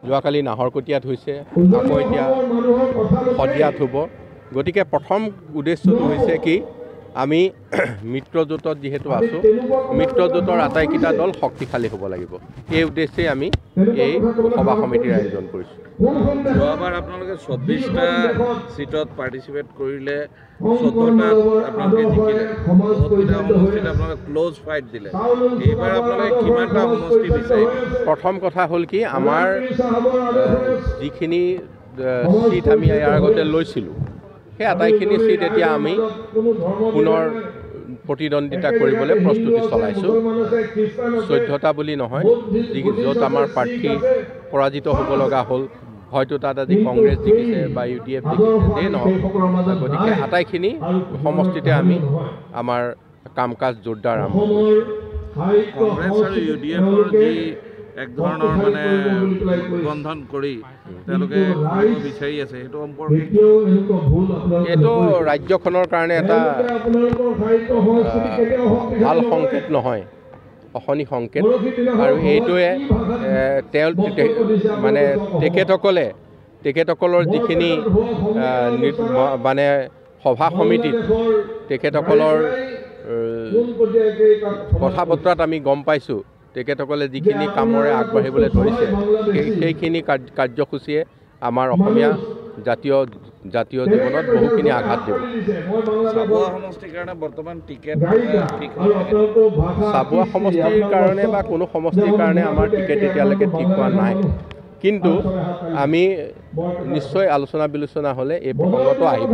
যোৱাকালি নাহৰকটীয়াত হৈছে, আকৌ এতিয়া শদিয়াত হ'ব। গতিকে প্ৰথম উদ্দেশ্যটো হৈছে কি, আমি মিত্ৰজোঁটত যিহেতু আছোঁ, মিত্ৰজোঁটৰ আটাইকেইটা দল শক্তিশালী হ'ব লাগিব। এই উদ্দেশ্যে আমি এই সভা সমিতিৰ আয়োজন কৰিছোঁ। যোৱাবাৰ আপোনালোকে 24টা ছিটত পাৰ্টিচিপেট কৰিলে, 14টাত আপোনালোকে জিকিলে, বহুতকেইটা সমষ্টিত আপোনালোকে ক্ল'জ ফাইট দিলে। এইবাৰ আপোনালোকে কিমানটা সমষ্টি বিচাৰিব? প্ৰথম কথা হ'ল কি, আমাৰ যিখিনি ছিট আমি ইয়াৰ আগতে লৈছিলোঁ, সেই আটাইখিনি ছিট এতিয়া আমি পুনৰ প্ৰতিদ্বন্দ্বিতা কৰিবলৈ প্ৰস্তুতি চলাইছোঁ। 14টা বুলি নহয়, য'ত আমাৰ প্ৰাৰ্থী পৰাজিত হ'ব লগা হ'ল, হয়তো তাত আজি কংগ্ৰেছ জিকিছে বা UDF জিকিছে, যেই নহওক, গতিকে আটাইখিনি সমষ্টিতে আমি আমাৰ কাম কাজ জোৰদাৰ আৰম্ভ কৰিছোঁ। কংগ্ৰেছ আৰু UDFৰ যি এক ধৰণৰ মানে বন্ধন কৰি তেওঁলোকে বিচাৰি আছে, সেইটো সম্পৰ্কে এইটো ৰাজ্যখনৰ কাৰণে এটা ভাল সংকেত নহয়, অশনি সংকেত। আৰু এইটোৱে মানে তেখেতসকলৰ যিখিনি মানে সভা সমিতিত তেখেতসকলৰ কথা বতৰাত আমি গম পাইছোঁ, তেখেতসকলে যিখিনি কামৰে আগবাঢ়িবলৈ ধৰিছে, সেইখিনি কাৰ্যসূচীয়ে আমাৰ অসমীয়া জাতীয় জীৱনত বহুখিনি আঘাত দিব। চাবুৱা সমষ্টিৰ কাৰণে বৰ্তমান টিকেট ঠিক চাবুৱা সমষ্টিৰ কাৰণে বা কোনো সমষ্টিৰ কাৰণে আমাৰ টিকেট এতিয়ালৈকে ঠিক হোৱা নাই, কিন্তু আমি নিশ্চয় আলোচনা বিলোচনা হ'লে এই প্ৰসংগটো আহিব।